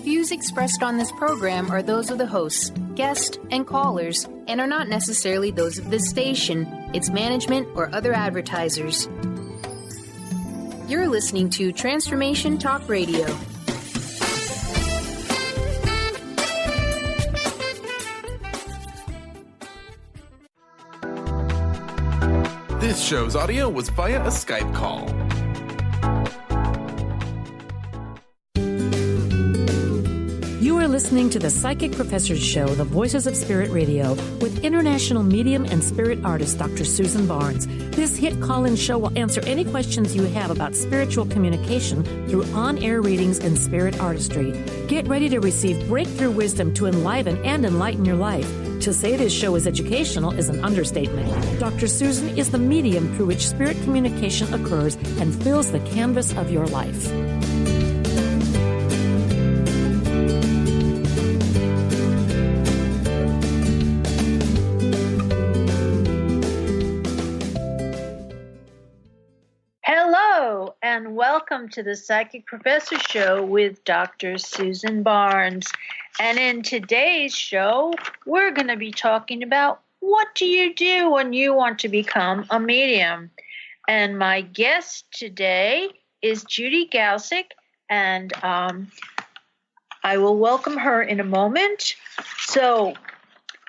views expressed on this program are those of the hosts, guests, and callers, and are not necessarily those of this station, its management, or other advertisers. You're listening to Transformation Talk Radio. This show's audio was via a Skype call. You are listening to the Psychic Professor's Show, The Voices of Spirit Radio, with international medium and spirit artist Dr. Susan Barnes. This hit call-in show will answer any questions you have about spiritual communication through on-air readings and spirit artistry. Get ready to receive breakthrough wisdom to enliven and enlighten your life. To say this show is educational is an understatement. Dr. Susan is the medium through which spirit communication occurs and fills the canvas of your life. Hello, and welcome to the Psychic Professor Show with Dr. Susan Barnes. And in today's show, we're going to be talking about what do you do when you want to become a medium. And my guest today is Judy Galsick, and I will welcome her in a moment. So,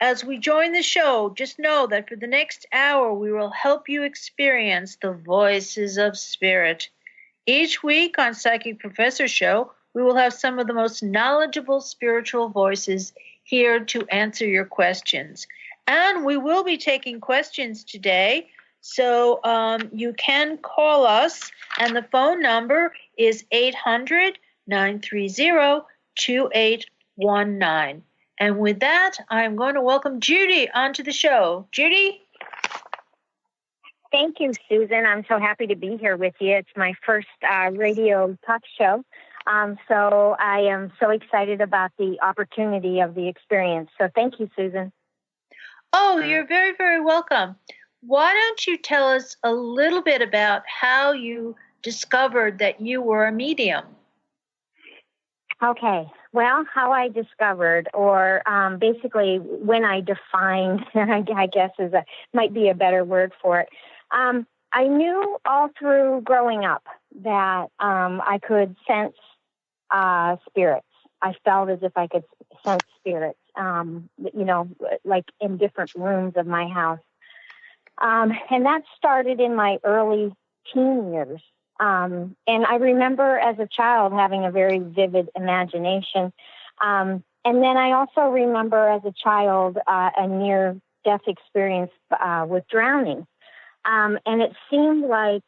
as we join the show, just know that for the next hour, we will help you experience the voices of spirit. Each week on Psychic Professor Show, we will have some of the most knowledgeable spiritual voices here to answer your questions. And we will be taking questions today, so you can call us, and the phone number is 800-930-2819. And with that, I'm going to welcome Judy onto the show. Judy? Thank you, Susan. I'm so happy to be here with you. It's my first radio talk show. So I am so excited about the opportunity of the experience. So thank you, Susan. Oh, you're very, very welcome. Why don't you tell us a little bit about how you discovered that you were a medium? Okay. Well, how I discovered, or basically when I defined, I guess might be a better word for it. I knew all through growing up that I could sense spirits. I felt as if I could sense spirits, like in different rooms of my house. And that started in my early teen years. And I remember as a child having a very vivid imagination. And then I also remember as a child a near-death experience with drowning. And it seemed like,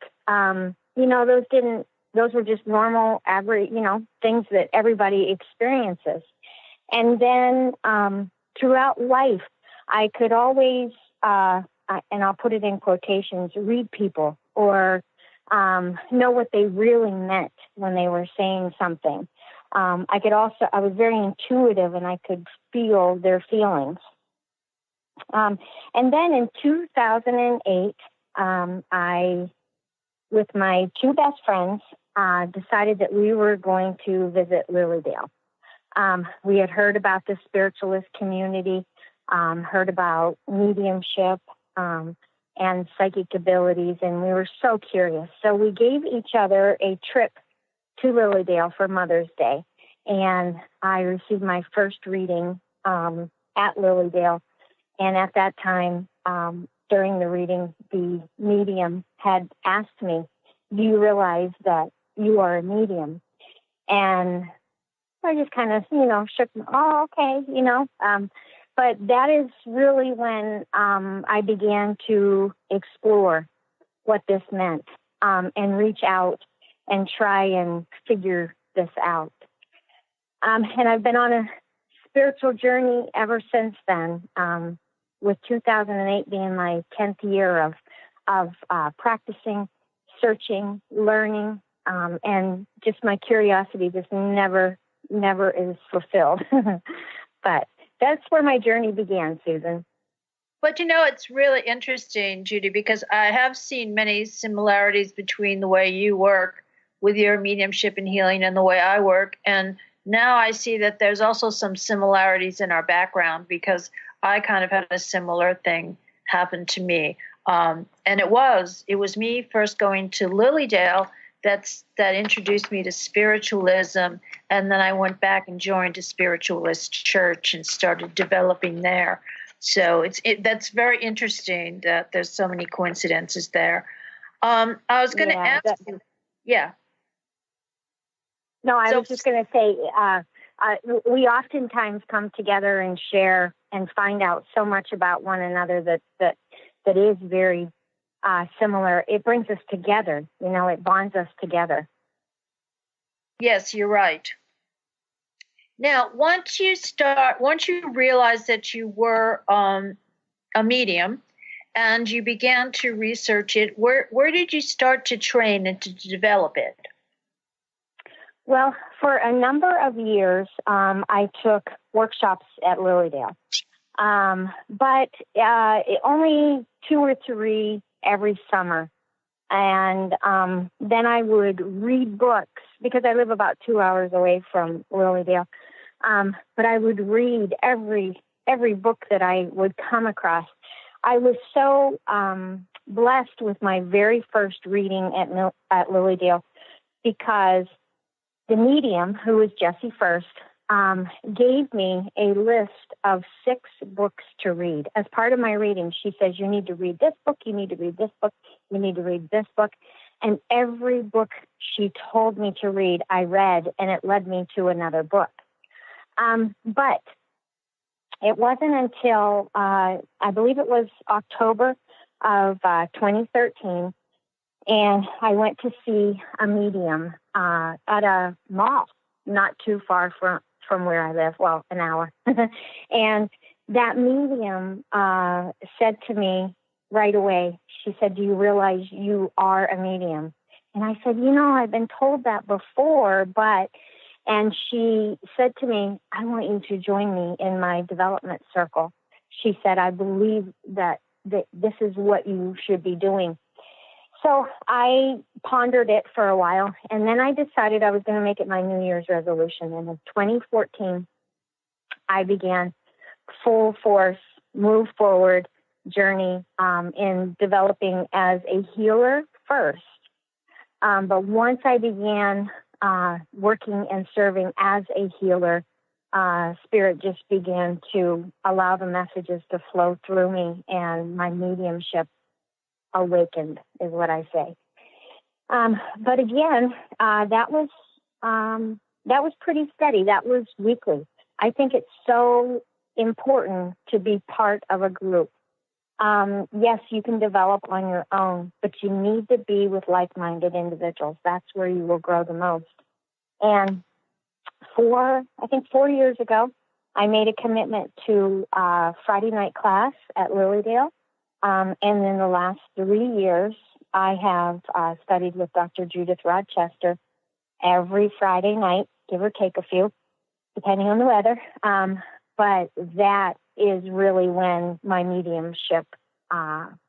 those were just normal, average, things that everybody experiences. And then throughout life, I could always, and I'll put it in quotations, read people or know what they really meant when they were saying something. I was very intuitive, and I could feel their feelings. And then in 2008, I, with my two best friends, decided that we were going to visit Lilydale. We had heard about the spiritualist community, heard about mediumship, and psychic abilities, and we were so curious. So we gave each other a trip to Lilydale for Mother's Day, and I received my first reading at Lilydale. And at that time, during the reading, the medium had asked me, "Do you realize that you are a medium?" And I just kind of, shook. Oh, okay, But that is really when I began to explore what this meant and reach out and try and figure this out. And I've been on a spiritual journey ever since then, with 2008 being my 10th year of practicing, searching, learning, and just my curiosity just never is fulfilled. But that's where my journey began, Susan. But it's really interesting, Judy, because I have seen many similarities between the way you work with your mediumship and healing and the way I work. And now I see that there's also some similarities in our background, because I kind of had a similar thing happen to me. And it was me first going to Lilydale that introduced me to spiritualism, and then I went back and joined a spiritualist church and started developing there. So that's very interesting that there's so many coincidences there. I was going to ask you. Yeah. No, I was just going to say, we oftentimes come together and share and find out so much about one another that is very similar. It brings us together. It bonds us together. Yes, you're right. Now, once you realize that you were a medium and you began to research it, where did you start to train and to develop it? Well, for a number of years, I took workshops at Lilydale, but only 2 or 3 every summer. And then I would read books, because I live about 2 hours away from Lilydale. But I would read every book that I would come across. I was so blessed with my very first reading at Lilydale, because the medium, who was Jessie First, gave me a list of 6 books to read. As part of my reading, she says, you need to read this book, you need to read this book, you need to read this book. And every book she told me to read, I read, and it led me to another book. But it wasn't until, I believe it was October of 2013, and I went to see a medium at a mall not too far from where I live, well, an hour. And that medium said to me right away, she said, do you realize you are a medium? And I said, I've been told that before, and she said to me, I want you to join me in my development circle. She said, I believe that this is what you should be doing. So I pondered it for a while, and then I decided I was going to make it my New Year's resolution. And in 2014, I began full force, move forward journey in developing as a healer first. But once I began working and serving as a healer, Spirit just began to allow the messages to flow through me, and my mediumship awakened, is what I say. But again, that was pretty steady. That was weekly. I think it's so important to be part of a group. Yes, you can develop on your own, but you need to be with like-minded individuals. That's where you will grow the most. And 4 years ago, I made a commitment to Friday night class at Lilydale. And in the last 3 years, I have studied with Dr. Judith Rochester every Friday night, give or take a few, depending on the weather. But that is really when my mediumship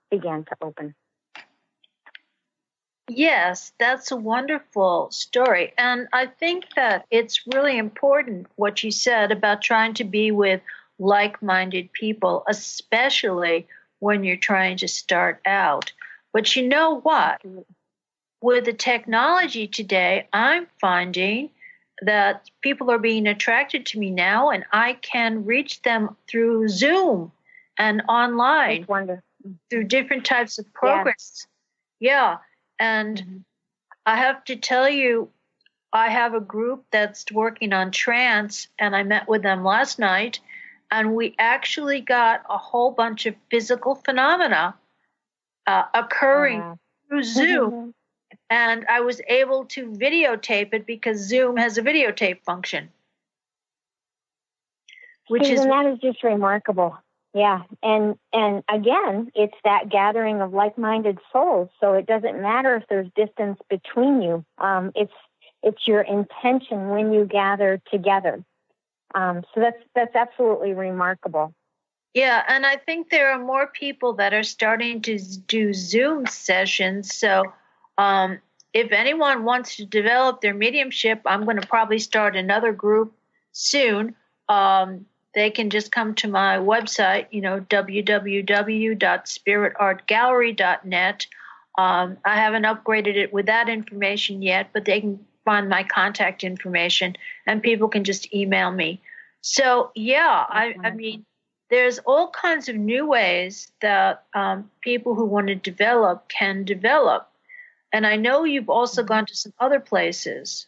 began to open. Yes, that's a wonderful story. And I think that it's really important what you said about trying to be with like-minded people, especially when you're trying to start out. But you know what? With the technology today, I'm finding that people are being attracted to me now, and I can reach them through Zoom and online through different types of programs. Yeah. And I have to tell you, I have a group that's working on trance, and I met with them last night, and we actually got a whole bunch of physical phenomena occurring through Zoom. And I was able to videotape it because Zoom has a videotape function. That is just remarkable. Yeah. And again, it's that gathering of like-minded souls. So it doesn't matter if there's distance between you. It's your intention when you gather together. So that's absolutely remarkable. Yeah, and I think there are more people that are starting to do Zoom sessions. So if anyone wants to develop their mediumship, I'm going to probably start another group soon. They can just come to my website, www.spiritartgallery.net. I haven't upgraded it with that information yet, but they can find my contact information and people can just email me. So, yeah, I mean, there's all kinds of new ways that people who want to develop can develop. And I know you've also gone to some other places.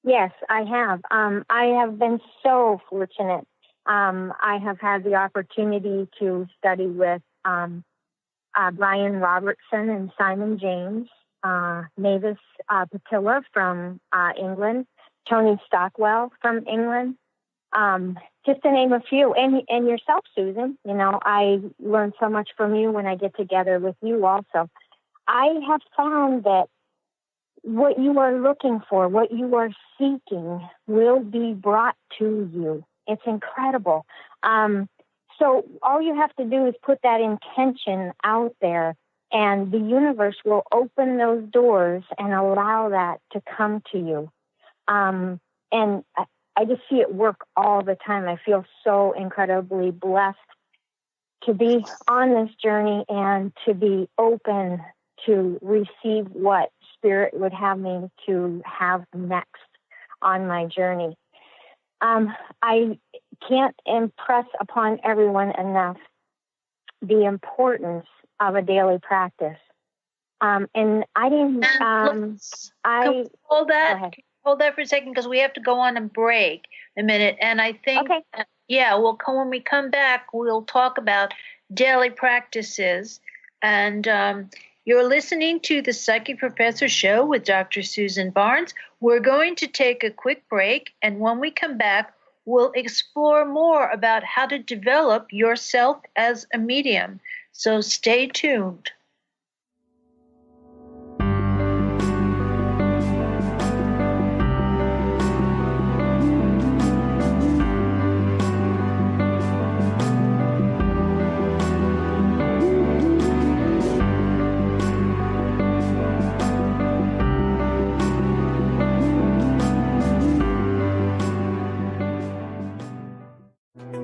Yes, I have. I have been so fortunate. I have had the opportunity to study with Brian Robertson and Simon James, Mavis Patilla from England, Tony Stockwell from England, just to name a few. And yourself, Susan. I learn so much from you when I get together with you also. I have found that what you are looking for, what you are seeking, will be brought to you. It's incredible. So all you have to do is put that intention out there, and the universe will open those doors and allow that to come to you. And I just see it work all the time. I feel so incredibly blessed to be on this journey and to be open to receive what Spirit would have me to have next on my journey. I can't impress upon everyone enough the importance of a daily practice. And I didn't. Hold that for a second, because we have to go on a break in a minute. And I think, when we come back, we'll talk about daily practices. And you're listening to the Psychic Professor Show with Dr. Susan Barnes. We're going to take a quick break, and when we come back, we'll explore more about how to develop yourself as a medium. So stay tuned.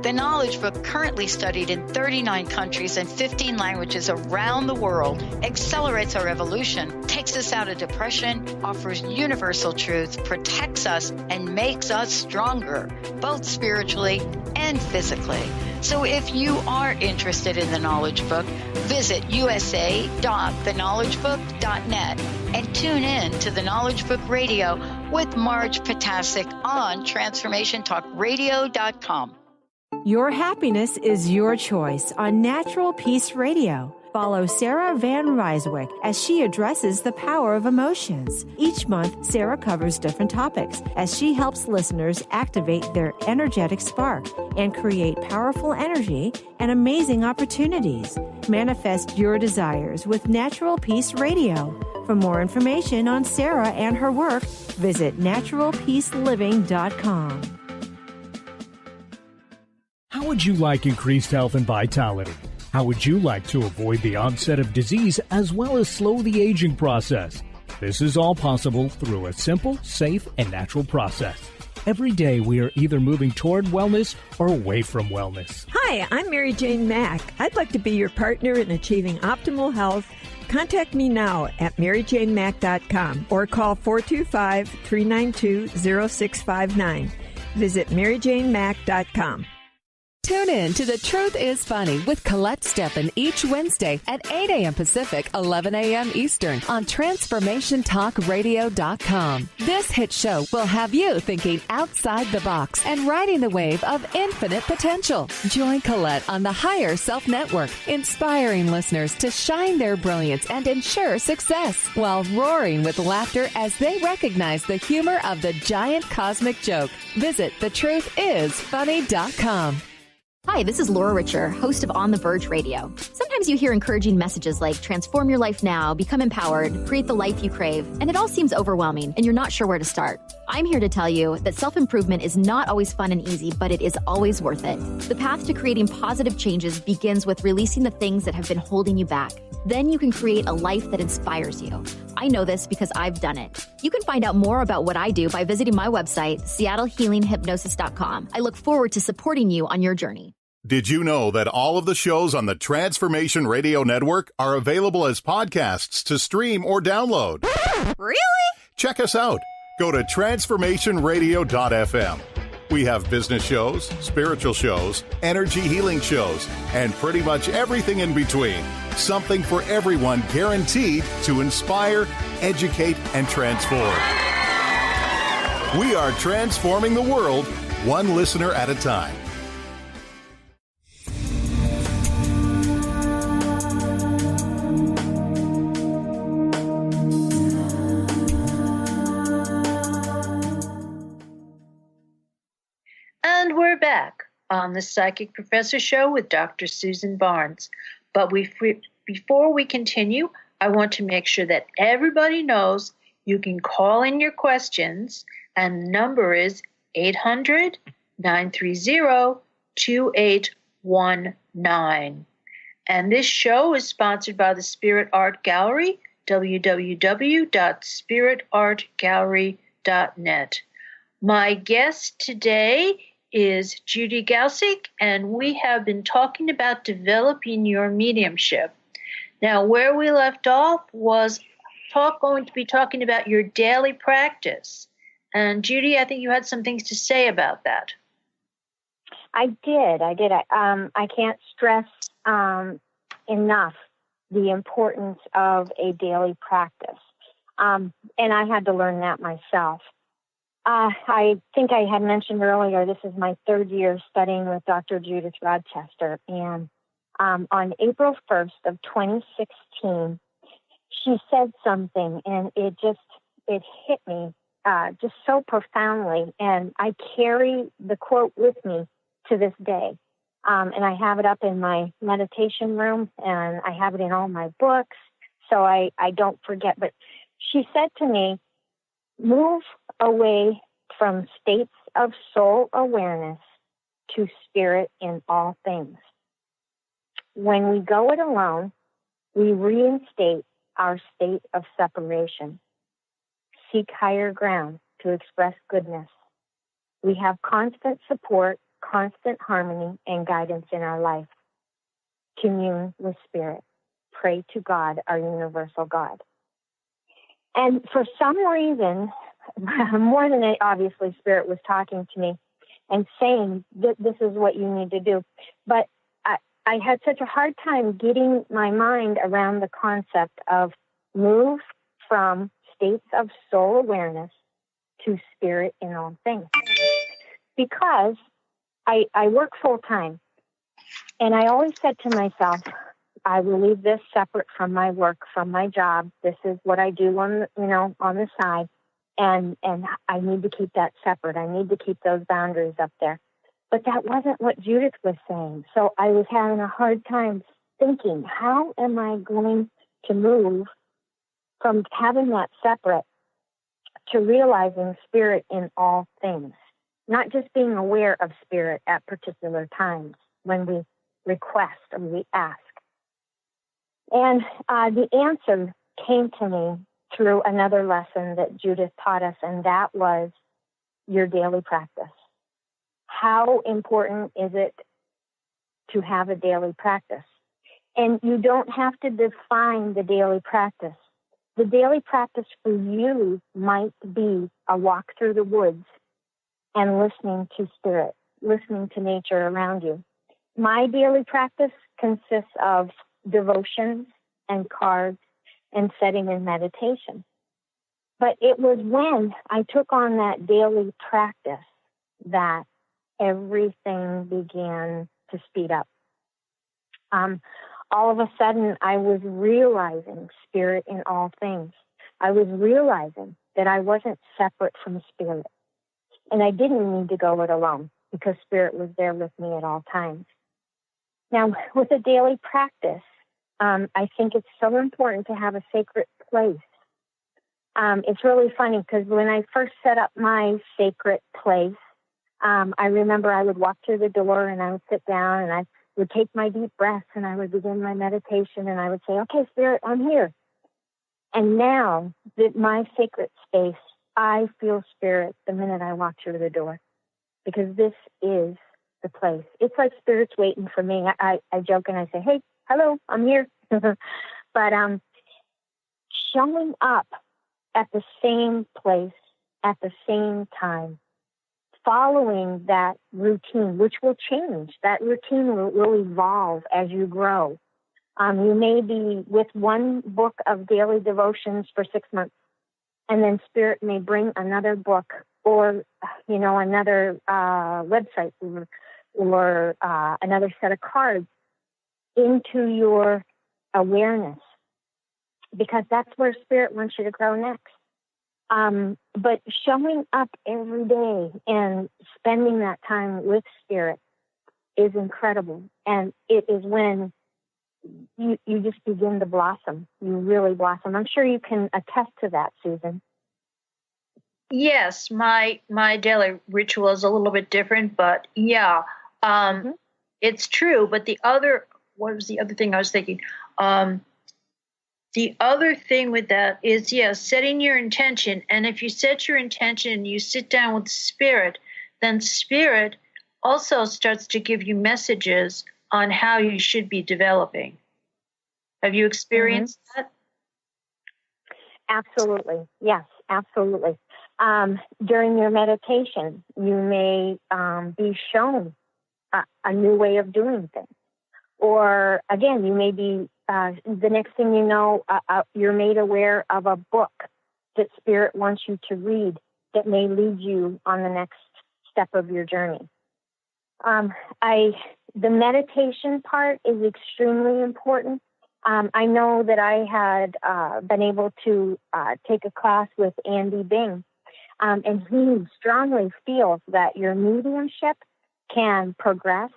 The Knowledge Book, currently studied in 39 countries and 15 languages around the world, accelerates our evolution, takes us out of depression, offers universal truth, protects us, and makes us stronger, both spiritually and physically. So if you are interested in the Knowledge Book, visit usa.theknowledgebook.net and tune in to the Knowledge Book Radio with Marge Potasic on TransformationTalkRadio.com. Your happiness is your choice on Natural Peace Radio. Follow Sarah Van Ryswick as she addresses the power of emotions. Each month, Sarah covers different topics as she helps listeners activate their energetic spark and create powerful energy and amazing opportunities. Manifest your desires with Natural Peace Radio. For more information on Sarah and her work, visit naturalpeaceliving.com. How would you like increased health and vitality? How would you like to avoid the onset of disease as well as slow the aging process? This is all possible through a simple, safe, and natural process. Every day we are either moving toward wellness or away from wellness. Hi, I'm Mary Jane Mack. I'd like to be your partner in achieving optimal health. Contact me now at maryjanemack.com or call 425-392-0659. Visit maryjanemack.com. Tune in to The Truth is Funny with Colette Steffen each Wednesday at 8 a.m. Pacific, 11 a.m. Eastern on TransformationTalkRadio.com. This hit show will have you thinking outside the box and riding the wave of infinite potential. Join Colette on the Higher Self Network, inspiring listeners to shine their brilliance and ensure success while roaring with laughter as they recognize the humor of the giant cosmic joke. Visit TheTruthIsFunny.com. Hi, this is Laura Richer, host of On the Verge Radio. Sometimes you hear encouraging messages like transform your life now, become empowered, create the life you crave, and it all seems overwhelming and you're not sure where to start. I'm here to tell you that self-improvement is not always fun and easy, but it is always worth it. The path to creating positive changes begins with releasing the things that have been holding you back. Then you can create a life that inspires you. I know this because I've done it. You can find out more about what I do by visiting my website, seattlehealinghypnosis.com. I look forward to supporting you on your journey. Did you know that all of the shows on the Transformation Radio Network are available as podcasts to stream or download? Really? Check us out. Go to transformationradio.fm. We have business shows, spiritual shows, energy healing shows, and pretty much everything in between. Something for everyone, guaranteed to inspire, educate, and transform. We are transforming the world, one listener at a time. And we're back on the Psychic Professor Show with Dr. Susan Barnes. But before we continue, I want to make sure that everybody knows you can call in your questions, and the number is 800-930-2819. And this show is sponsored by the Spirit Art Gallery, www.spiritartgallery.net. My guest today is Judy Galsick, and we have been talking about developing your mediumship. Now, where we left off was going to be talking about your daily practice. And Judy, I think you had some things to say about that. I did. I can't stress enough the importance of a daily practice. And I had to learn that myself. I think I had mentioned earlier, this is my third year studying with Dr. Judith Rochester. And on April 1st of 2016, she said something, and it hit me just so profoundly. And I carry the quote with me to this day. And I have it up in my meditation room, and I have it in all my books, so I don't forget. But she said to me, move away from states of soul awareness to spirit in all things. When we go it alone, we reinstate our state of separation. Seek higher ground to express goodness. We have constant support, constant harmony, and guidance in our life. Commune with spirit. Pray to God, our universal God. And for some reason, more than obviously spirit was talking to me and saying that this is what you need to do. But I had such a hard time getting my mind around the concept of move from states of soul awareness to spirit in all things. Because I work full time, and I always said to myself, I will leave this separate from my work, from my job. This is what I do on the side, and I need to keep that separate. I need to keep those boundaries up there. But that wasn't what Judith was saying. So I was having a hard time thinking, how am I going to move from having that separate to realizing spirit in all things? Not just being aware of spirit at particular times when we request or we ask. And the answer came to me through another lesson that Judith taught us, and that was your daily practice. How important is it to have a daily practice? And you don't have to define the daily practice. The daily practice for you might be a walk through the woods and listening to spirit, listening to nature around you. My daily practice consists of devotions and cards and setting in meditation. But it was when I took on that daily practice that everything began to speed up. All of a sudden, I was realizing spirit in all things. I was realizing that I wasn't separate from spirit. And I didn't need to go it alone because spirit was there with me at all times. Now, with a daily practice, I think it's so important to have a sacred place. It's really funny because when I first set up my sacred place, I remember I would walk through the door and I would sit down and would take my deep breaths and I would begin my meditation and I would say, okay, Spirit, I'm here. And now that my sacred space, I feel Spirit the minute I walk through the door, because this is the place. It's like Spirit's waiting for me. I joke and I say, hey, hello, I'm here. But showing up at the same place at the same time, following that routine, which will change. That routine will evolve as you grow. You may be with one book of daily devotions for 6 months, and then Spirit may bring another book or, another website or another set of cards into your awareness, because that's where Spirit wants you to grow next. But showing up every day and spending that time with Spirit is incredible. And it is when you just begin to blossom. You really blossom. I'm sure you can attest to that, Susan. Yes, my daily ritual is a little bit different, but yeah, it's true. But what was the other thing I was thinking? The other thing with that is, setting your intention. And if you set your intention, you sit down with Spirit, then Spirit also starts to give you messages on how you should be developing. Have you experienced that? Absolutely. Yes, absolutely. During your meditation, you may be shown a new way of doing things. Or, again, you may be, the next thing you know, you're made aware of a book that Spirit wants you to read that may lead you on the next step of your journey. The meditation part is extremely important. I know that I had been able to take a class with Andy Bing, and he strongly feels that your mediumship can progress,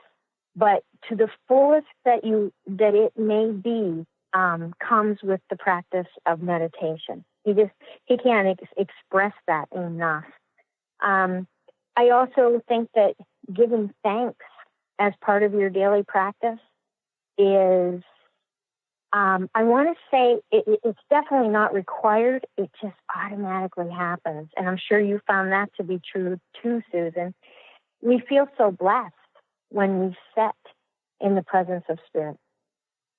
but to the fullest that it may be, comes with the practice of meditation. He can't express that enough. I also think that giving thanks as part of your daily practice is, I want to say it's definitely not required. It just automatically happens. And I'm sure you found that to be true too, Susan. We feel so blessed when we sit in the presence of Spirit.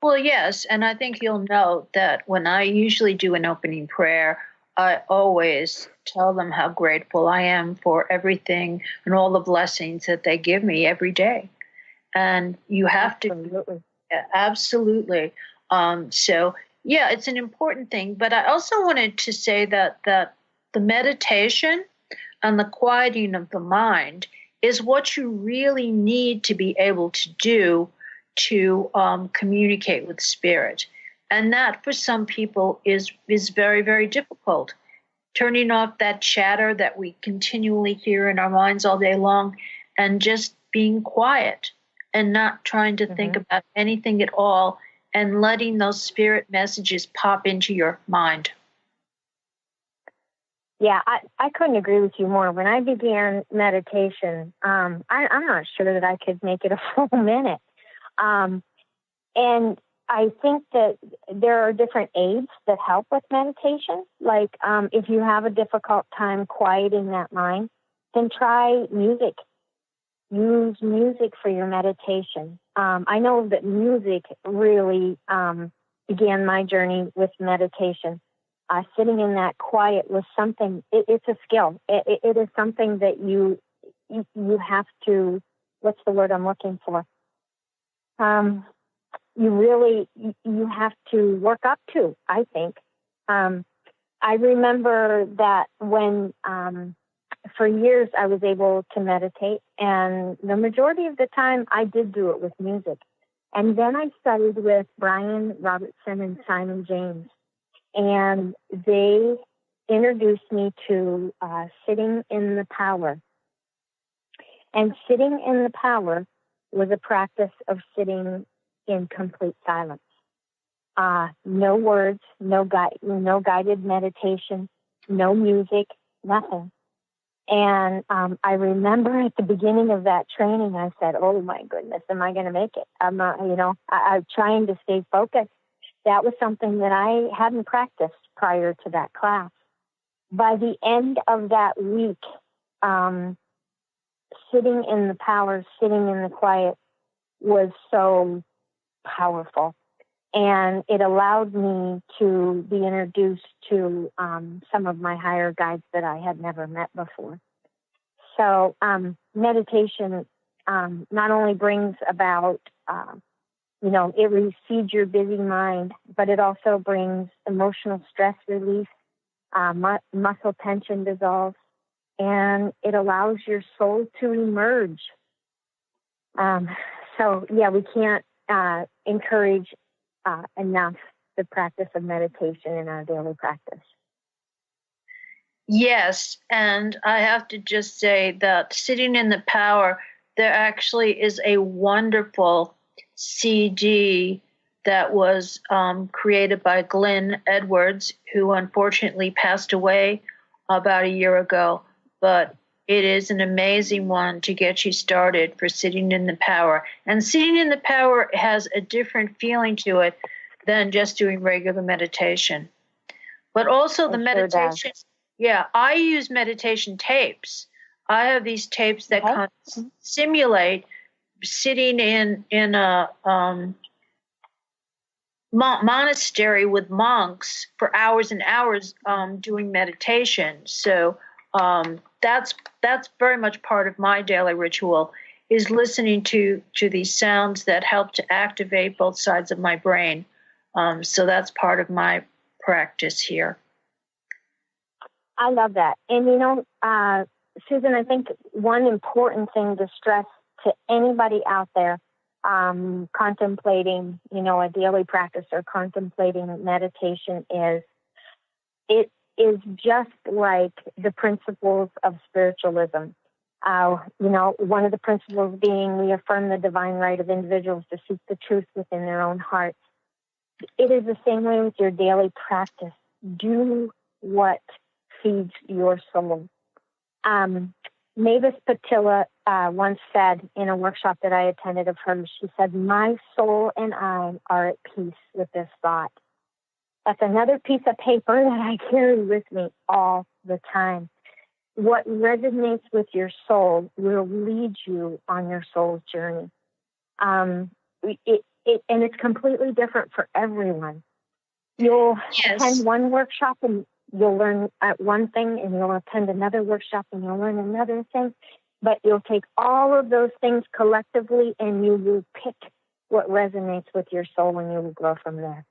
Well, yes, and I think you'll note that when I usually do an opening prayer, I always tell them how grateful I am for everything and all the blessings that they give me every day. And you have to. Absolutely. So, yeah, it's an important thing. But I also wanted to say that the meditation and the quieting of the mind is what you really need to be able to do to communicate with Spirit. And that, for some people, is very, very difficult. Turning off that chatter that we continually hear in our minds all day long and just being quiet and not trying to think about anything at all and letting those Spirit messages pop into your mind. Yeah, I couldn't agree with you more. When I began meditation, I'm not sure that I could make it a full minute. And I think that there are different aids that help with meditation. Like if you have a difficult time quieting that mind, then try music. Use music for your meditation. I know that music really began my journey with meditation. Sitting in that quiet was something, it's a skill. It is something that you have to, what's the word I'm looking for? You have to work up to, I think. I remember that when, for years I was able to meditate, and the majority of the time I did do it with music. And then I studied with Brian Robertson and Simon James. And they introduced me to sitting in the power. And sitting in the power was a practice of sitting in complete silence. No words, no guided meditation, no music, nothing. And I remember at the beginning of that training, I said, oh, my goodness, am I going to make it? I'm trying to stay focused. That was something that I hadn't practiced prior to that class. By the end of that week, sitting in the power, sitting in the quiet was so powerful. And it allowed me to be introduced to some of my higher guides that I had never met before. So meditation not only brings about, it recedes your busy mind, but it also brings emotional stress relief, muscle tension dissolves, and it allows your soul to emerge. We can't encourage enough the practice of meditation in our daily practice. Yes, and I have to just say that sitting in the power, there actually is a wonderful CD that was created by Glenn Edwards, who unfortunately passed away about a year ago, but it is an amazing one to get you started for sitting in the power. And sitting in the power has a different feeling to it than just doing regular meditation. But also the meditation, I use meditation tapes. I have these tapes that kind of simulate sitting in a monastery with monks for hours and hours doing meditation. So that's very much part of my daily ritual, is listening to these sounds that help to activate both sides of my brain. So that's part of my practice here. I love that. And, Susan, I think one important thing to stress to anybody out there contemplating, a daily practice or contemplating meditation is it is just like the principles of spiritualism. One of the principles being we affirm the divine right of individuals to seek the truth within their own hearts. It is the same way with your daily practice. Do what feeds your soul. Mavis Patilla once said in a workshop that I attended of hers, she said, my soul and I are at peace with this thought. That's another piece of paper that I carry with me all the time. What resonates with your soul will lead you on your soul's journey. And it's completely different for everyone. You'll attend one workshop and you'll learn one thing, and you'll attend another workshop and you'll learn another thing. But you'll take all of those things collectively and you will pick what resonates with your soul and you will grow from there.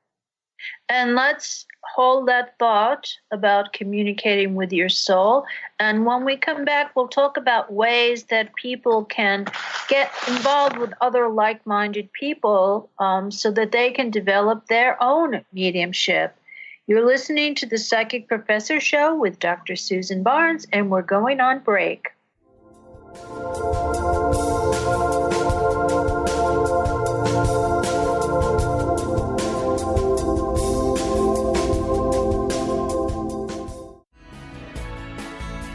And let's hold that thought about communicating with your soul. And when we come back, we'll talk about ways that people can get involved with other like-minded people so that they can develop their own mediumship. You're listening to the Psychic Professor Show with Dr. Susan Barnes, and we're going on break.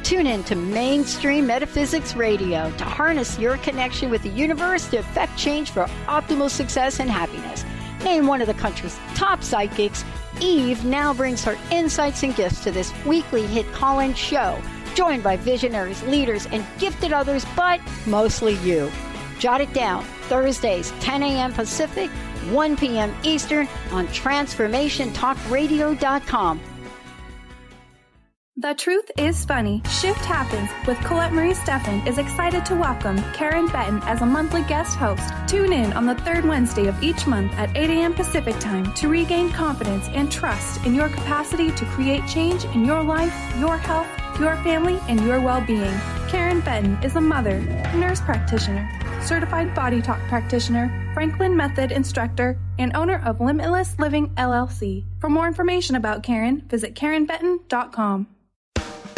Tune in to Mainstream Metaphysics Radio to harness your connection with the universe to effect change for optimal success and happiness. Named one of the country's top psychics, Eve now brings her insights and gifts to this weekly hit call-in show, joined by visionaries, leaders, and gifted others, but mostly you. Jot it down, Thursdays, 10 a.m. Pacific, 1 p.m. Eastern on TransformationTalkRadio.com. The Truth is Funny. Shift Happens with Colette Marie Steffen is excited to welcome Karen Benton as a monthly guest host. Tune in on the third Wednesday of each month at 8 a.m. Pacific Time to regain confidence and trust in your capacity to create change in your life, your health, your family, and your well-being. Karen Benton is a mother, nurse practitioner, certified body talk practitioner, Franklin Method instructor, and owner of Limitless Living LLC. For more information about Karen, visit KarenBenton.com.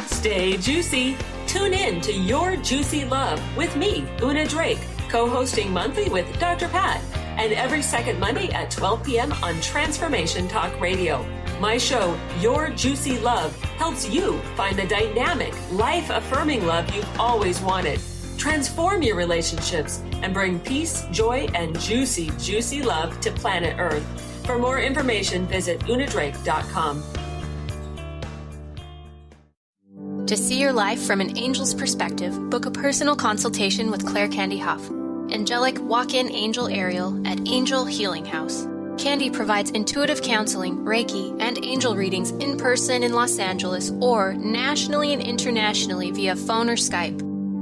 Stay juicy. Tune in to Your Juicy Love with me, Una Drake, co-hosting monthly with Dr. Pat, and every second Monday at 12 p.m. on Transformation Talk Radio. My show, Your Juicy Love, helps you find the dynamic, life-affirming love you've always wanted. Transform your relationships and bring peace, joy, and juicy, juicy love to planet Earth. For more information, visit unadrake.com. To see your life from an angel's perspective, book a personal consultation with Claire Candy Huff, angelic walk-in angel Ariel at Angel Healing House. Candy provides intuitive counseling, Reiki, and angel readings in person in Los Angeles or nationally and internationally via phone or Skype.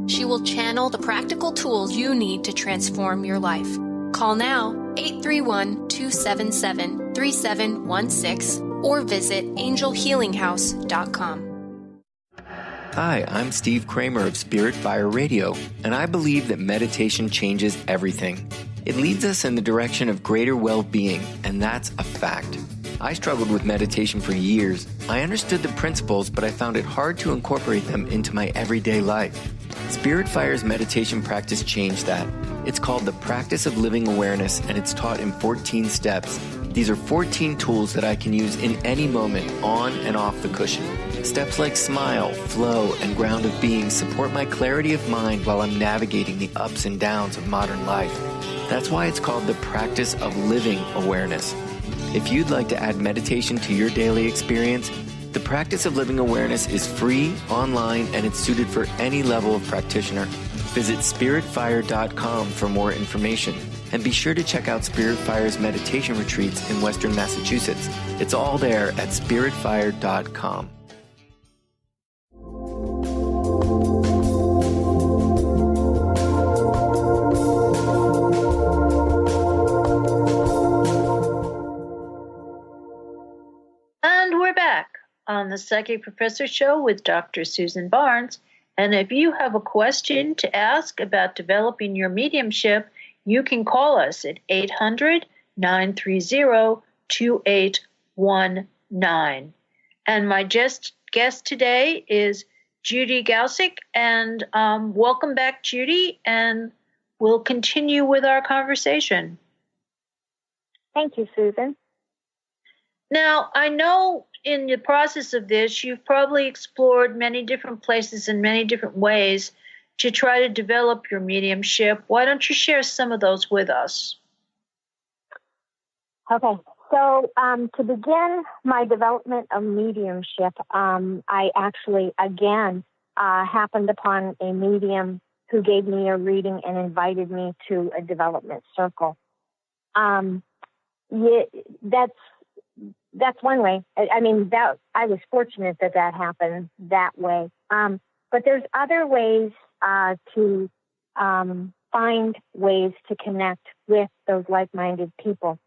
She will channel the practical tools you need to transform your life. Call now 831-277-3716 or visit angelhealinghouse.com. Hi, I'm Steve Kramer of Spirit Fire Radio, and I believe that meditation changes everything. It leads us in the direction of greater well-being, and that's a fact. I struggled with meditation for years. I understood the principles, but I found it hard to incorporate them into my everyday life. Spirit Fire's meditation practice changed that. It's called the Practice of Living Awareness, and it's taught in 14 steps. These are 14 tools that I can use in any moment, on and off the cushion. Steps like smile, flow, and ground of being support my clarity of mind while I'm navigating the ups and downs of modern life. That's why it's called the Practice of Living Awareness. If you'd like to add meditation to your daily experience, the Practice of Living Awareness is free, online, and it's suited for any level of practitioner. Visit spiritfire.com for more information. And be sure to check out Spirit Fire's meditation retreats in Western Massachusetts. It's all there at spiritfire.com. And we're back on the Psychic Professor Show with Dr. Susan Barnes. And if you have a question to ask about developing your mediumship, you can call us at 800-930-2819. And my guest today is Judy Galsick. And welcome back, Judy. And we'll continue with our conversation. Thank you, Susan. Now, I know in the process of this, you've probably explored many different places in many different ways to try to develop your mediumship. Why don't you share some of those with us? Okay. So to begin my development of mediumship, I actually, again, happened upon a medium who gave me a reading and invited me to a development circle. That's one way. I mean, that I was fortunate that happened that way. But there's other ways to find ways to connect with those like-minded people.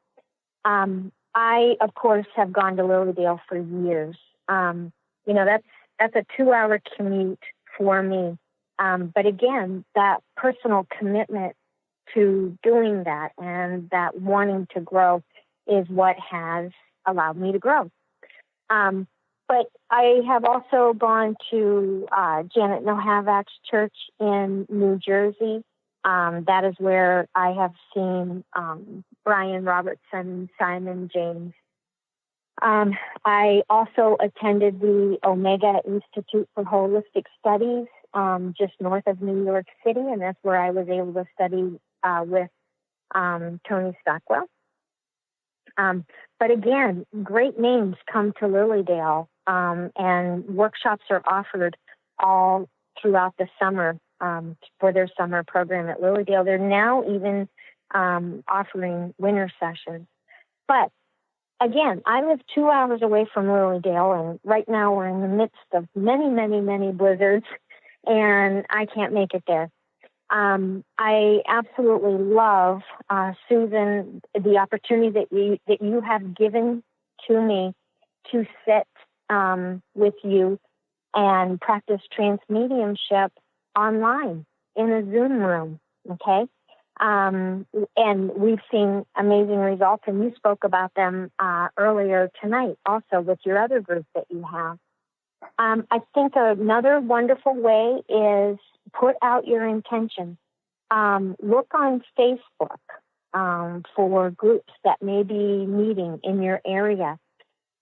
I, of course, have gone to Lilydale for years. That's a 2-hour commute for me. But again, that personal commitment to doing that and that wanting to grow is what has allowed me to grow. But I have also gone to Janet Nohavac's church in New Jersey. That is where I have seen Brian Robertson, Simon James. I also attended the Omega Institute for Holistic Studies just north of New York City, and that's where I was able to study with Tony Stockwell. But again, great names come to Lilydale, and workshops are offered all throughout the summer for their summer program at Lilydale. They're now even offering winter sessions. But again, I live 2 hours away from Lilydale, and right now we're in the midst of many, many, many blizzards, and I can't make it there. I absolutely love, Susan, the opportunity that you have given to me to sit with you and practice trance mediumship online in a Zoom room, okay? And we've seen amazing results, and you spoke about them earlier tonight also with your other group that you have. I think another wonderful way is put out your intention. Look on Facebook for groups that may be meeting in your area.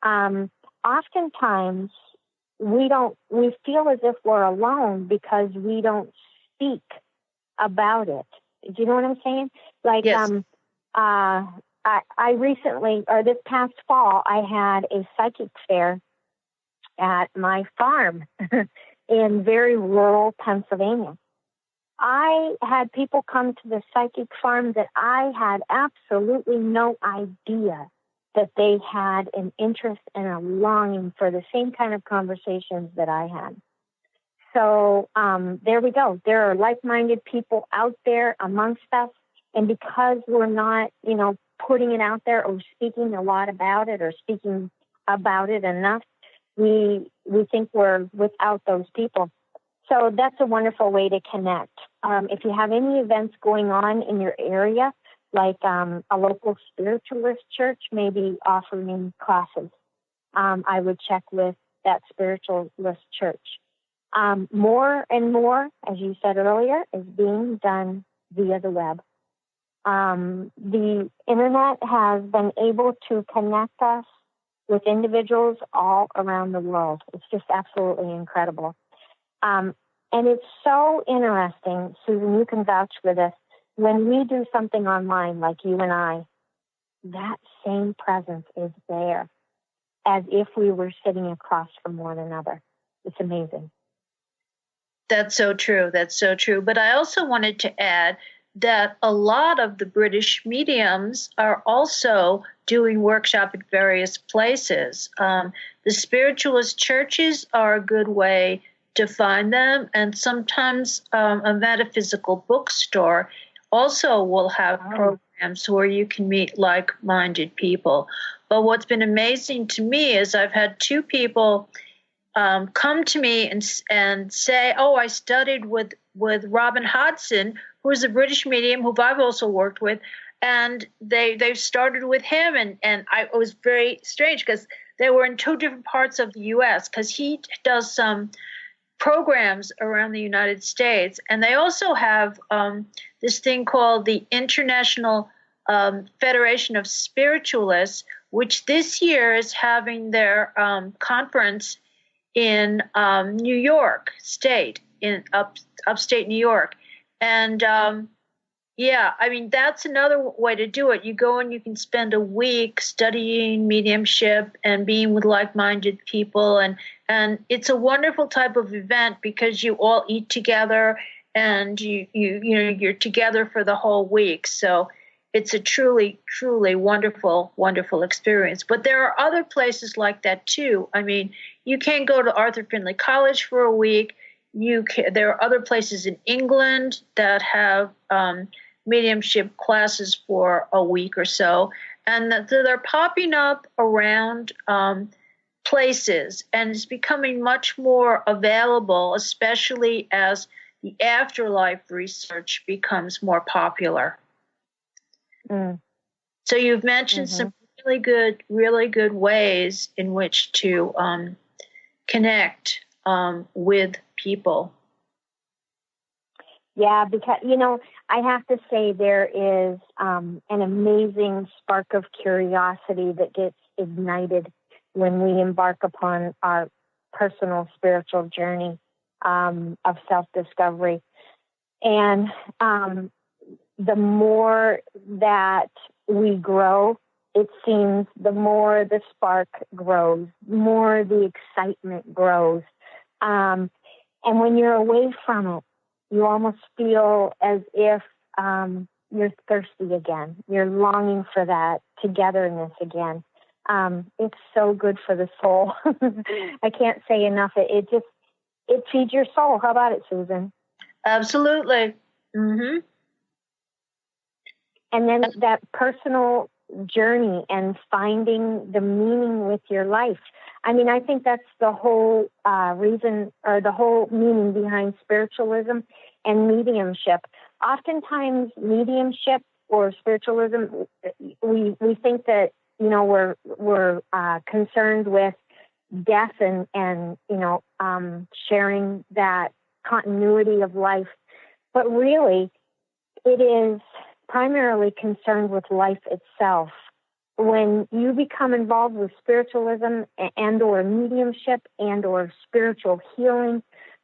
Oftentimes we feel as if we're alone because we don't speak about it. Do you know what I'm saying? Like, yes. I recently, or this past fall, I had a psychic fair at my farm in very rural Pennsylvania. I had people come to the psychic farm that I had absolutely no idea that they had an interest and a longing for the same kind of conversations that I had. So there we go. There are like-minded people out there amongst us. And because we're not, putting it out there or speaking a lot about it or speaking about it enough, we think we're without those people. So that's a wonderful way to connect. If you have any events going on in your area, like a local spiritualist church may be offering classes, I would check with that spiritualist church. More and more, as you said earlier, is being done via the web. The internet has been able to connect us with individuals all around the world. It's just absolutely incredible. And it's so interesting, Susan, you can vouch for this. When we do something online, like you and I, that same presence is there as if we were sitting across from one another. It's amazing. That's so true. That's so true. But I also wanted to add that a lot of the British mediums are also doing workshop at various places. The spiritualist churches are a good way to find them, and sometimes a metaphysical bookstore also will have programs where you can meet like-minded people. But what's been amazing to me is I've had two people come to me and say, "Oh, I studied with Robin Hodson, who is a British medium who I've also worked with, and they started with him." And it was very strange because they were in two different parts of the U.S. because he does some programs around the United States, and they also have this thing called the International Federation of Spiritualists, which this year is having their conference in New York State, in upstate New York. And that's another way to do it. You go and you can spend a week studying mediumship and being with like-minded people, and it's a wonderful type of event because you all eat together and you're together for the whole week. So it's a truly, truly wonderful, wonderful experience. But there are other places like that too. I mean, you can't go to Arthur Findlay College for a week. There are other places in England that have mediumship classes for a week or so, and they're popping up around places, and it's becoming much more available, especially as the afterlife research becomes more popular. So you've mentioned some really good ways in which to connect with people. Yeah, because, I have to say there is an amazing spark of curiosity that gets ignited when we embark upon our personal spiritual journey of self-discovery. And the more that we grow, it seems the more the spark grows, more the excitement grows. And when you're away from it, you almost feel as if you're thirsty again. You're longing for that togetherness again. It's so good for the soul. I can't say enough. It feeds your soul. How about it, Susan? Absolutely. Mm-hmm. And then that personal journey and finding the meaning with your life. I mean, I think that's the whole reason, or the whole meaning behind spiritualism and mediumship. Oftentimes, mediumship or spiritualism, we think that, we're concerned with death and sharing that continuity of life. But really, it is primarily concerned with life itself. when you become involved with spiritualism and or mediumship and or spiritual healing,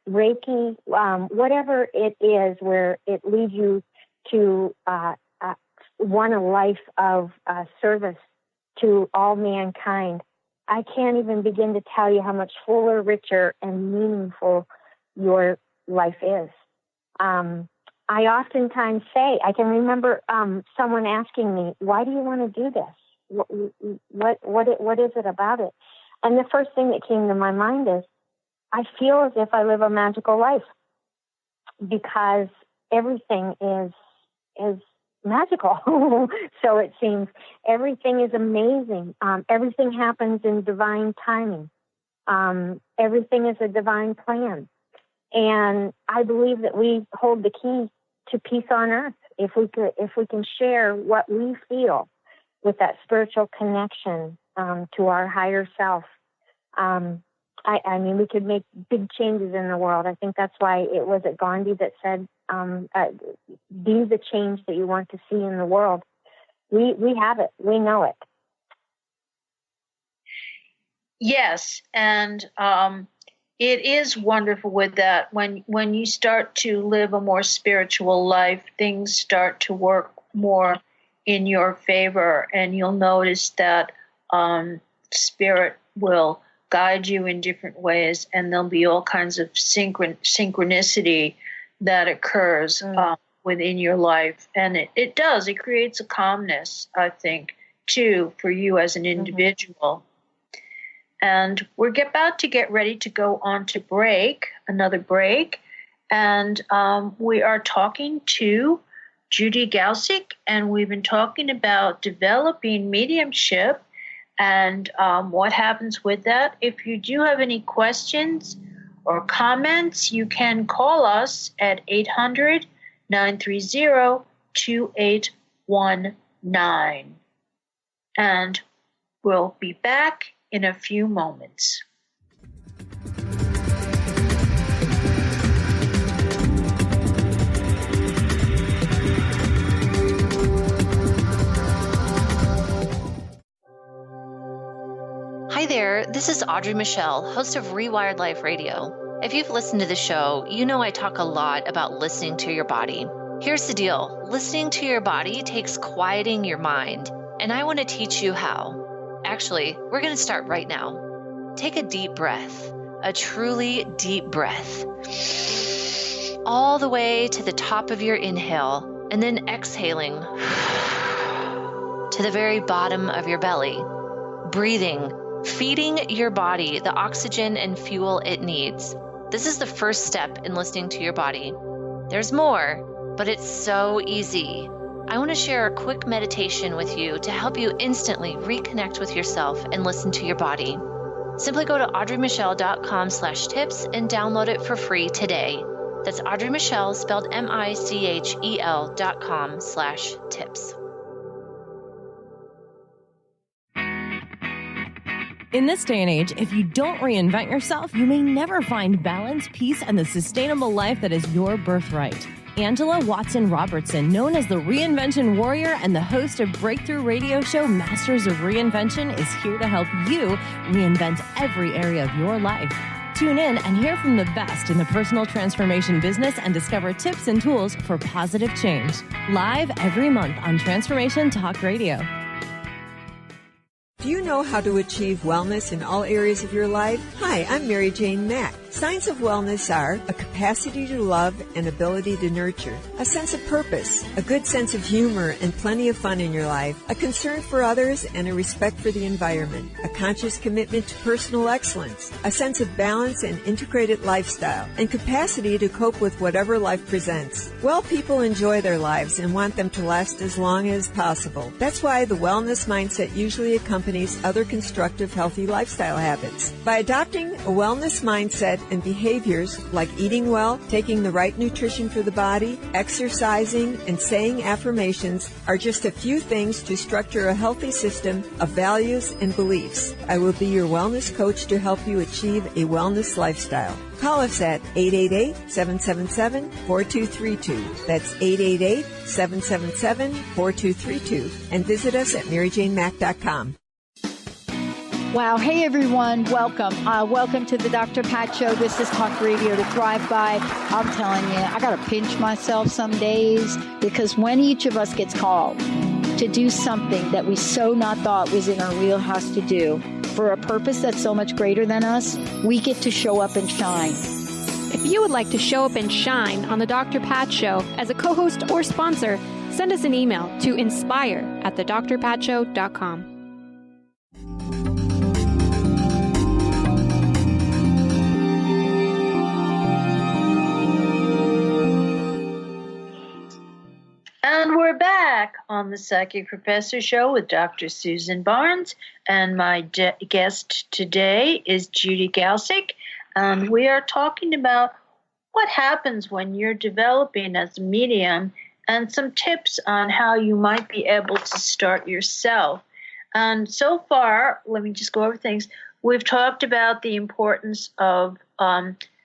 Reiki, whatever it is where it leads you to want a life of service to all mankind, I can't even begin to tell you how much fuller, richer, and meaningful your life is. I oftentimes say, I can remember someone asking me, why do you want to do this? What is it about it? And the first thing that came to my mind is, I feel as if I live a magical life because everything is magical. So it seems everything is amazing. Everything happens in divine timing. Everything is a divine plan. And I believe that we hold the key to peace on earth if we can share what we feel with that spiritual connection to our higher self. I mean, we could make big changes in the world. I think that's why it was at Gandhi that said, be the change that you want to see in the world. We have it. We know it. Yes, and it is wonderful with that. When you start to live a more spiritual life, things start to work more in your favor, and you'll notice that spirit will guide you in different ways, and there'll be all kinds of synchronicity that occurs within your life. And it creates a calmness, I think, too, for you as an individual. And we're about to get ready to go on to another break. And we are talking to Judy Galsick, and we've been talking about developing mediumship and what happens with that. If you do have any questions or comments, you can call us at 800-930-2819. And we'll be back in a few moments. Hi there, this is Audrey Michelle, host of Rewired Life Radio. If you've listened to the show, you know I talk a lot about listening to your body. Here's the deal. Listening to your body takes quieting your mind, and I want to teach you how. Actually, we're going to start right now. Take a deep breath, a truly deep breath, all the way to the top of your inhale, and then exhaling to the very bottom of your belly. Breathing, feeding your body the oxygen and fuel it needs. This is the first step in listening to your body. There's more, but it's so easy. I want to share a quick meditation with you to help you instantly reconnect with yourself and listen to your body. Simply go to audreymichelle.com/tips and download it for free today. That's Audrey Michelle, spelled MICHEL.com/tips. In this day and age, if you don't reinvent yourself, you may never find balance, peace, and the sustainable life that is your birthright. Angela Watson Robertson, known as the Reinvention Warrior and the host of breakthrough radio show Masters of Reinvention, is here to help you reinvent every area of your life. Tune in and hear from the best in the personal transformation business and discover tips and tools for positive change. Live every month on Transformation Talk Radio. Do you know how to achieve wellness in all areas of your life? Hi, I'm Mary Jane Mack. Signs of wellness are a capacity to love and ability to nurture, a sense of purpose, a good sense of humor and plenty of fun in your life, a concern for others and a respect for the environment, a conscious commitment to personal excellence, a sense of balance and integrated lifestyle, and capacity to cope with whatever life presents. Well, people enjoy their lives and want them to last as long as possible. That's why the wellness mindset usually accompanies other constructive, healthy lifestyle habits. By adopting a wellness mindset mindset and behaviors like eating well, taking the right nutrition for the body, exercising, and saying affirmations are just a few things to structure a healthy system of values and beliefs. I will be your wellness coach to help you achieve a wellness lifestyle. Call us at 888-777-4232. That's 888-777-4232. And visit us at MaryJaneMack.com. Wow. Hey, everyone. Welcome. Welcome to the Dr. Pat Show. This is Talk Radio to Thrive By. I'm telling you, I got to pinch myself some days because when each of us gets called to do something that we so not thought was in our wheelhouse to do for a purpose that's so much greater than us, we get to show up and shine. If you would like to show up and shine on the Dr. Pat Show as a co-host or sponsor, send us an email to inspire@thedrpatshow.com. And we're back on the Psychic Professor Show with Dr. Susan Barnes, and my guest today is Judy Galsick, and we are talking about what happens when you're developing as a medium and some tips on how you might be able to start yourself. And so far, let me just go over things. We've talked about the importance of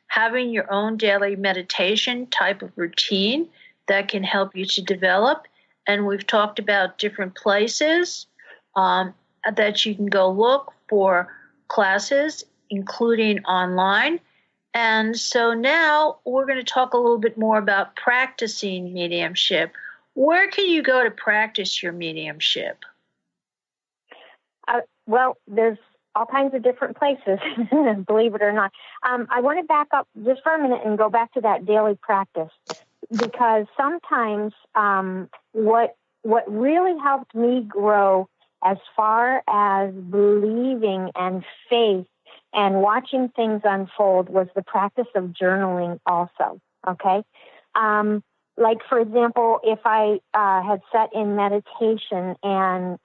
having your own daily meditation type of routine that can help you to develop. And we've talked about different places that you can go look for classes, including online. And so now we're going to talk a little bit more about practicing mediumship. Where can you go to practice your mediumship? Well, there's all kinds of different places, believe it or not. I want to back up just for a minute and go back to that daily practice. Because sometimes what really helped me grow as far as believing and faith and watching things unfold was the practice of journaling also, okay? Like, for example, if I had sat in meditation and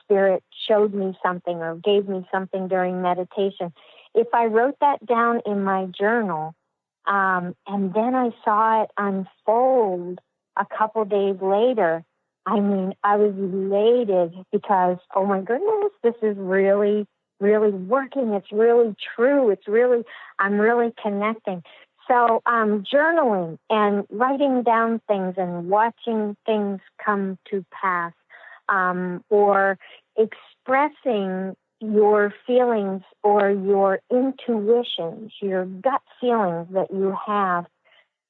Spirit showed me something or gave me something during meditation, if I wrote that down in my journal, and then I saw it unfold a couple days later, I mean, I was elated because, oh my goodness, this is really, really working. It's really true. I'm really connecting. So journaling and writing down things and watching things come to pass, or expressing your feelings or your intuitions, your gut feelings that you have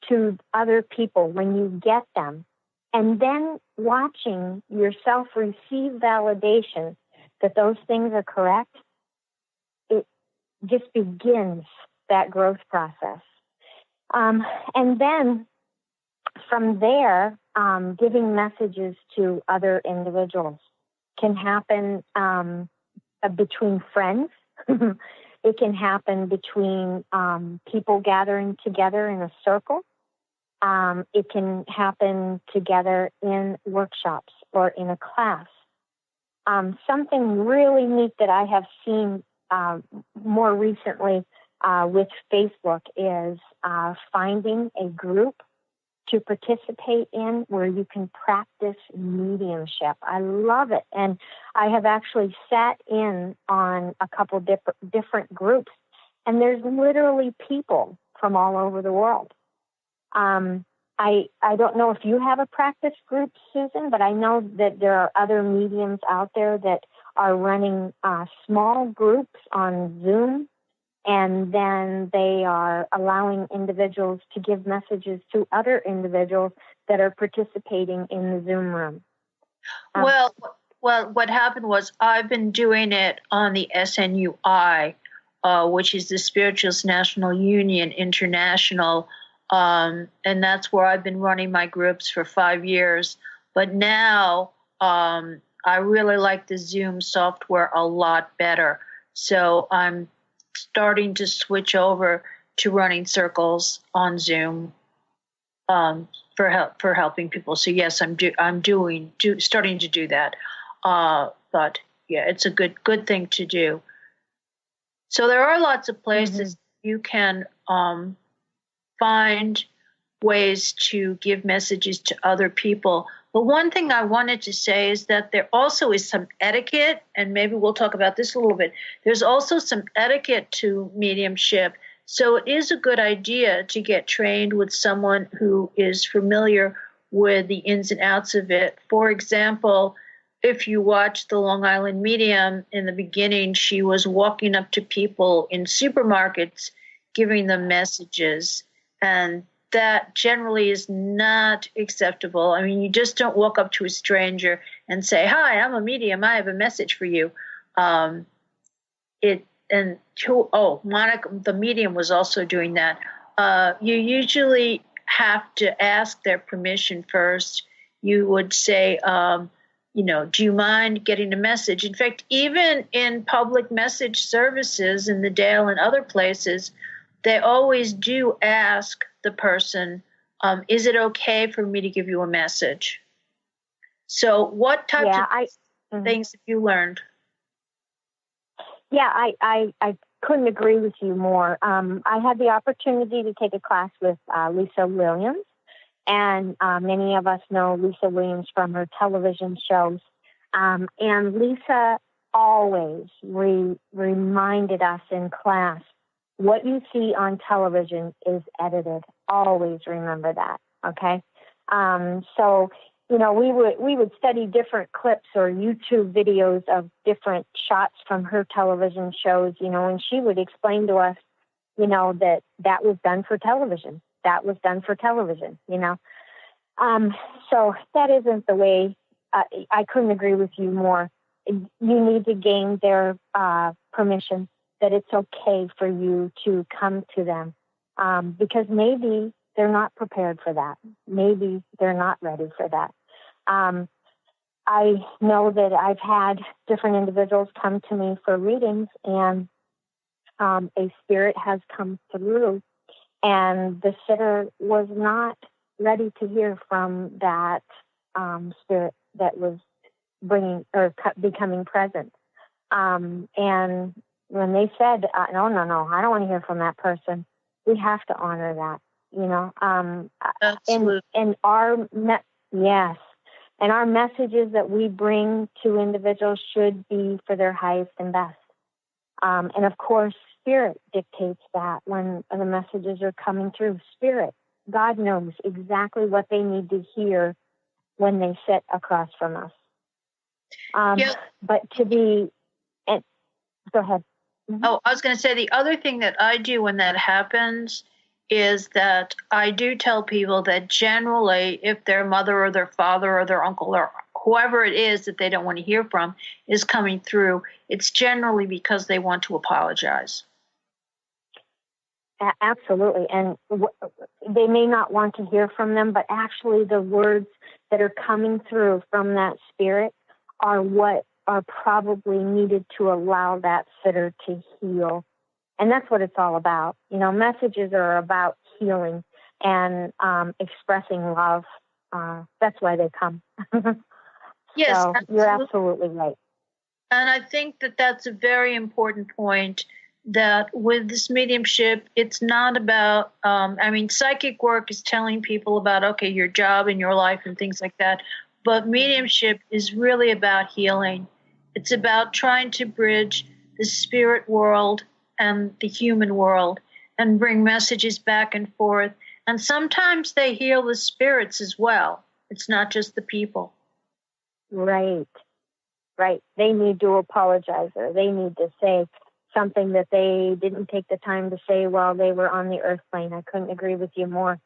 to other people when you get them, and then watching yourself receive validation that those things are correct, it just begins that growth process. And then from there, giving messages to other individuals can happen between friends. It can happen between people gathering together in a circle. It can happen together in workshops or in a class. Something really neat that I have seen more recently with Facebook is finding a group to participate in where you can practice mediumship. I love it. And I have actually sat in on a couple different groups, and there's literally people from all over the world. I don't know if you have a practice group, Susan, but I know that there are other mediums out there that are running small groups on Zoom, and then they are allowing individuals to give messages to other individuals that are participating in the Zoom room. Well, what happened was I've been doing it on the SNUI, which is the Spiritualist National Union International, and that's where I've been running my groups for 5 years. But now I really like the Zoom software a lot better. So I'm starting to switch over to running circles on Zoom for helping people. So yes, I'm starting to do that. But yeah, it's a good thing to do. So there are lots of places you can find ways to give messages to other people. But one thing I wanted to say is that there also is some etiquette, and maybe we'll talk about this a little bit. There's also some etiquette to mediumship. So it is a good idea to get trained with someone who is familiar with the ins and outs of it. For example, if you watch the Long Island Medium, in the beginning, she was walking up to people in supermarkets, giving them messages, and that generally is not acceptable. I mean, you just don't walk up to a stranger and say, "Hi, I'm a medium. I have a message for you." Monica, the medium, was also doing that. You usually have to ask their permission first. You would say, do you mind getting a message? In fact, even in public message services in the Dale and other places, they always do ask the person, is it okay for me to give you a message? So what types of things have you learned? Yeah, I couldn't agree with you more. I had the opportunity to take a class with Lisa Williams, and many of us know Lisa Williams from her television shows. And Lisa always reminded us in class, what you see on television is edited. Always remember that, okay? So, we would study different clips or YouTube videos of different shots from her television shows, and she would explain to us, that was done for television. That was done for television, So that isn't the way. I couldn't agree with you more. You need to gain their permission that it's okay for you to come to them, because maybe they're not prepared for that. Maybe they're not ready for that. I know that I've had different individuals come to me for readings, and a spirit has come through, and the sitter was not ready to hear from that spirit that was becoming present. And when they said, no, I don't want to hear from that person, we have to honor that, Absolutely. And our messages that we bring to individuals should be for their highest and best. And of course, spirit dictates that when the messages are coming through. Spirit, God knows exactly what they need to hear when they sit across from us. But go ahead. Mm-hmm. Oh, I was going to say, the other thing that I do when that happens is that I do tell people that generally, if their mother or their father or their uncle or whoever it is that they don't want to hear from is coming through, it's generally because they want to apologize. Absolutely. And they may not want to hear from them, but actually the words that are coming through from that spirit are what are probably needed to allow that sitter to heal. And that's what it's all about. Messages are about healing and expressing love. That's why they come. Yes, so you're absolutely right. And I think that that's a very important point, that with this mediumship, it's not about, psychic work is telling people about, okay, your job and your life and things like that. But mediumship is really about healing. It's about trying to bridge the spirit world and the human world and bring messages back and forth. And sometimes they heal the spirits as well. It's not just the people. Right. They need to apologize, or they need to say something that they didn't take the time to say while they were on the earth plane. I couldn't agree with you more.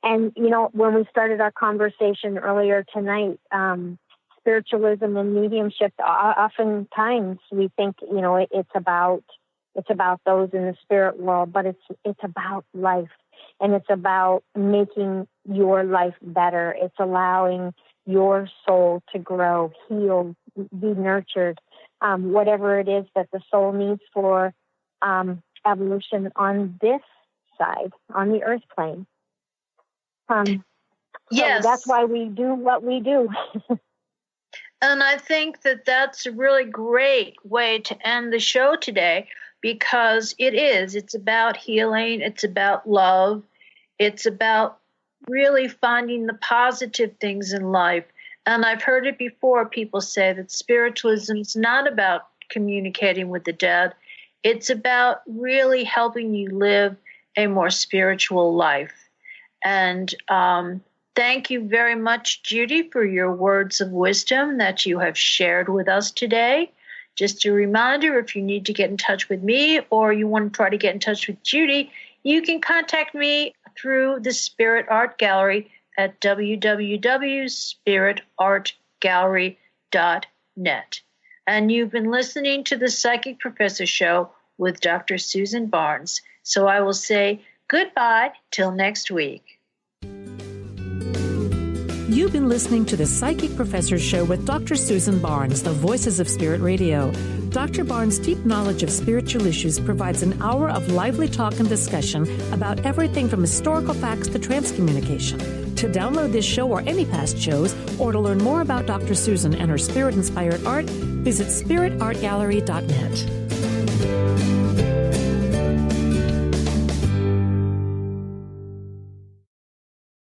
And, when we started our conversation earlier tonight, spiritualism and mediumship, oftentimes we think, it's about those in the spirit world, but it's about life, and it's about making your life better. It's allowing your soul to grow, heal, be nurtured, whatever it is that the soul needs for evolution on this side, on the earth plane. Yes. So that's why we do what we do. And I think that that's a really great way to end the show today, because it's about healing, it's about love, it's about really finding the positive things in life. And I've heard it before, people say that spiritualism is not about communicating with the dead. It's about really helping you live a more spiritual life. And thank you very much, Judy, for your words of wisdom that you have shared with us today. Just a reminder, if you need to get in touch with me or you want to try to get in touch with Judy, you can contact me through the Spirit Art Gallery at www.spiritartgallery.net. And you've been listening to the Psychic Professor Show with Dr. Susan Barnes. So I will say goodbye till next week. You've been listening to the Psychic Professor Show with Dr. Susan Barnes, the Voices of Spirit Radio. Dr. Barnes' deep knowledge of spiritual issues provides an hour of lively talk and discussion about everything from historical facts to transcommunication. To download this show or any past shows, or to learn more about Dr. Susan and her spirit-inspired art, visit spiritartgallery.net.